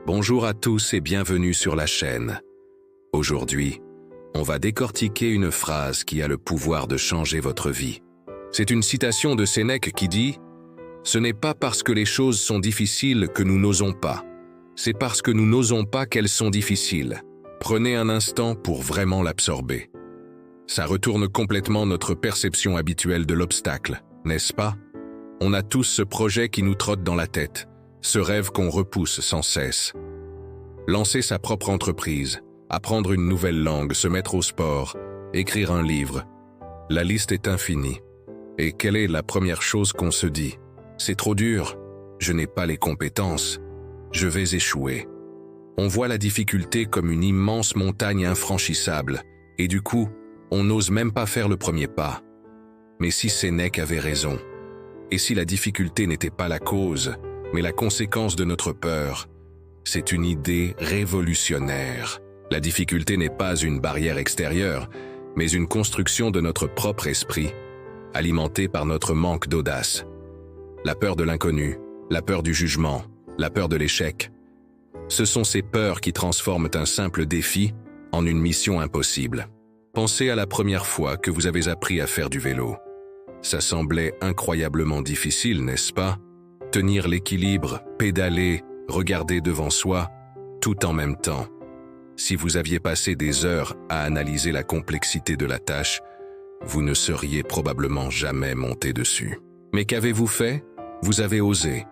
Bonjour à tous et bienvenue sur la chaîne. Aujourd'hui, on va décortiquer une phrase qui a le pouvoir de changer votre vie. C'est une citation de Sénèque qui dit « Ce n'est pas parce que les choses sont difficiles que nous n'osons pas. C'est parce que nous n'osons pas qu'elles sont difficiles. Prenez un instant pour vraiment l'absorber. » Ça retourne complètement notre perception habituelle de l'obstacle, n'est-ce pas? On a tous ce projet qui nous trotte dans la tête, ce rêve qu'on repousse sans cesse. Lancer sa propre entreprise, apprendre une nouvelle langue, se mettre au sport, écrire un livre. La liste est infinie. Et quelle est la première chose qu'on se dit? C'est trop dur, je n'ai pas les compétences, je vais échouer. On voit la difficulté comme une immense montagne infranchissable, et du coup, on n'ose même pas faire le premier pas. Mais si Sénèque avait raison, et si la difficulté n'était pas la cause, mais la conséquence de notre peur, c'est une idée révolutionnaire. La difficulté n'est pas une barrière extérieure, mais une construction de notre propre esprit, alimentée par notre manque d'audace. La peur de l'inconnu, la peur du jugement, la peur de l'échec. Ce sont ces peurs qui transforment un simple défi en une mission impossible. Pensez à la première fois que vous avez appris à faire du vélo. Ça semblait incroyablement difficile, n'est-ce pas? Tenir l'équilibre, pédaler, regarder devant soi, tout en même temps. Si vous aviez passé des heures à analyser la complexité de la tâche, vous ne seriez probablement jamais monté dessus. Mais qu'avez-vous fait? Vous avez osé.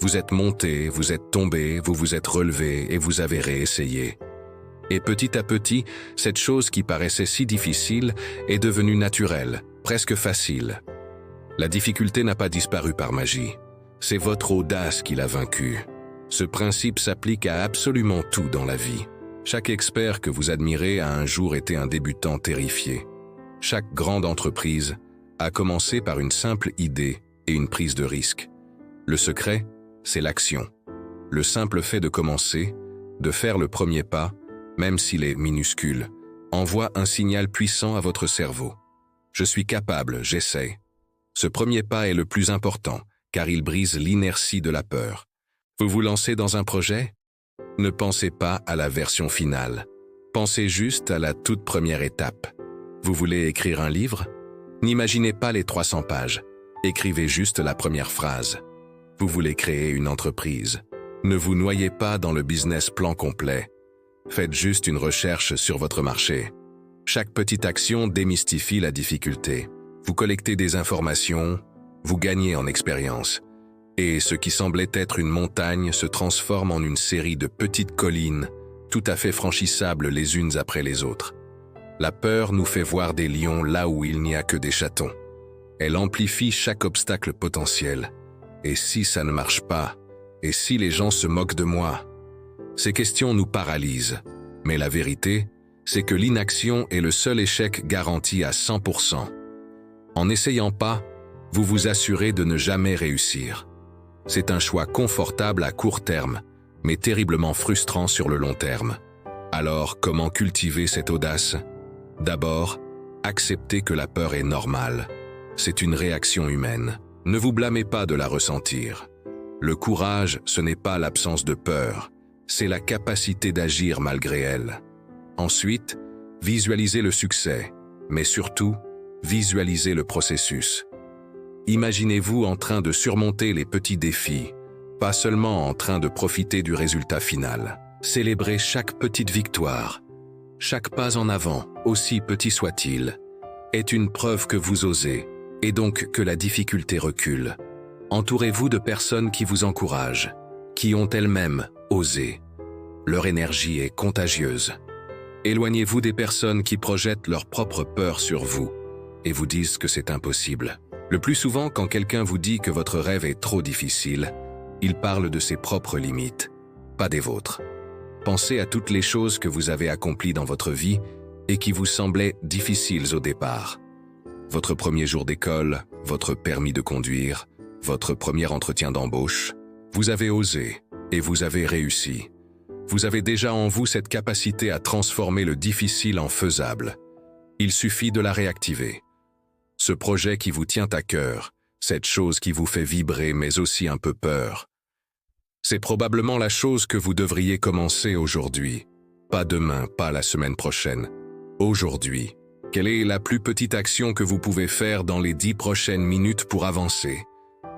Vous êtes monté, vous êtes tombé, vous vous êtes relevé et vous avez réessayé. Et petit à petit, cette chose qui paraissait si difficile est devenue naturelle, presque facile. La difficulté n'a pas disparu par magie. C'est votre audace qui l'a vaincue. Ce principe s'applique à absolument tout dans la vie. Chaque expert que vous admirez a un jour été un débutant terrifié. Chaque grande entreprise a commencé par une simple idée et une prise de risque. Le secret, c'est l'action. Le simple fait de commencer, de faire le premier pas, même s'il est minuscule, envoie un signal puissant à votre cerveau. Je suis capable, j'essaie. Ce premier pas est le plus important, car il brise l'inertie de la peur. Vous vous lancez dans un projet? Ne pensez pas à la version finale. Pensez juste à la toute première étape. Vous voulez écrire un livre? N'imaginez pas les 300 pages. Écrivez juste la première phrase. Vous voulez créer une entreprise? Ne vous noyez pas dans le business plan complet. Faites juste une recherche sur votre marché. Chaque petite action démystifie la difficulté. Vous collectez des informations, vous gagnez en expérience. Et ce qui semblait être une montagne se transforme en une série de petites collines, tout à fait franchissables les unes après les autres. La peur nous fait voir des lions là où il n'y a que des chatons. Elle amplifie chaque obstacle potentiel. Et si ça ne marche pas? Et si les gens se moquent de moi? Ces questions nous paralysent. Mais la vérité, c'est que l'inaction est le seul échec garanti à 100%. En n'essayant pas, vous vous assurez de ne jamais réussir. C'est un choix confortable à court terme, mais terriblement frustrant sur le long terme. Alors, comment cultiver cette audace? D'abord, acceptez que la peur est normale. C'est une réaction humaine. Ne vous blâmez pas de la ressentir. Le courage, ce n'est pas l'absence de peur, c'est la capacité d'agir malgré elle. Ensuite, visualisez le succès, mais surtout, visualisez le processus. Imaginez-vous en train de surmonter les petits défis, pas seulement en train de profiter du résultat final. Célébrez chaque petite victoire. Chaque pas en avant, aussi petit soit-il, est une preuve que vous osez, et donc que la difficulté recule. Entourez-vous de personnes qui vous encouragent, qui ont elles-mêmes osé. Leur énergie est contagieuse. Éloignez-vous des personnes qui projettent leur propre peur sur vous et vous disent que c'est impossible. Le plus souvent, quand quelqu'un vous dit que votre rêve est trop difficile, il parle de ses propres limites, pas des vôtres. Pensez à toutes les choses que vous avez accomplies dans votre vie et qui vous semblaient difficiles au départ. Votre premier jour d'école, votre permis de conduire, votre premier entretien d'embauche. Vous avez osé et vous avez réussi. Vous avez déjà en vous cette capacité à transformer le difficile en faisable. Il suffit de la réactiver. Ce projet qui vous tient à cœur, cette chose qui vous fait vibrer mais aussi un peu peur. C'est probablement la chose que vous devriez commencer aujourd'hui. Pas demain, pas la semaine prochaine. Aujourd'hui. Quelle est la plus petite action que vous pouvez faire dans les 10 prochaines minutes pour avancer?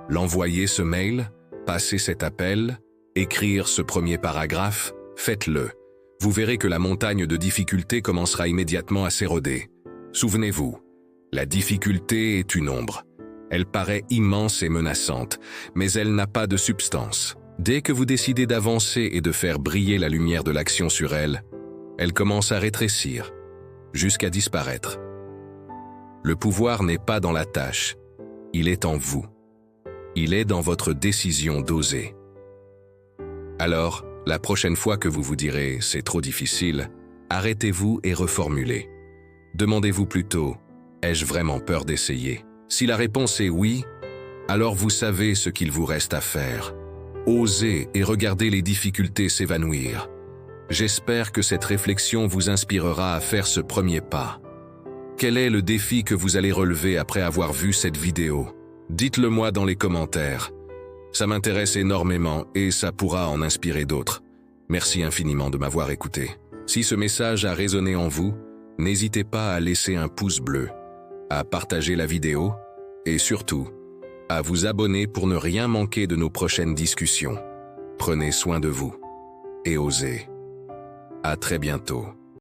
L'envoyer ce mail? Passer cet appel? Écrire ce premier paragraphe? Faites-le. Vous verrez que la montagne de difficultés commencera immédiatement à s'éroder. Souvenez-vous, la difficulté est une ombre. Elle paraît immense et menaçante, mais elle n'a pas de substance. Dès que vous décidez d'avancer et de faire briller la lumière de l'action sur elle, elle commence à rétrécir, jusqu'à disparaître. Le pouvoir n'est pas dans la tâche, il est en vous. Il est dans votre décision d'oser. Alors, la prochaine fois que vous vous direz « c'est trop difficile », arrêtez-vous et reformulez. Demandez-vous plutôt « ai-je vraiment peur d'essayer ?» Si la réponse est oui, alors vous savez ce qu'il vous reste à faire. Osez et regardez les difficultés s'évanouir. J'espère que cette réflexion vous inspirera à faire ce premier pas. Quel est le défi que vous allez relever après avoir vu cette vidéo? Dites-le moi dans les commentaires. Ça m'intéresse énormément et ça pourra en inspirer d'autres. Merci infiniment de m'avoir écouté. Si ce message a résonné en vous, n'hésitez pas à laisser un pouce bleu, à partager la vidéo et surtout, à vous abonner pour ne rien manquer de nos prochaines discussions. Prenez soin de vous et osez. À très bientôt.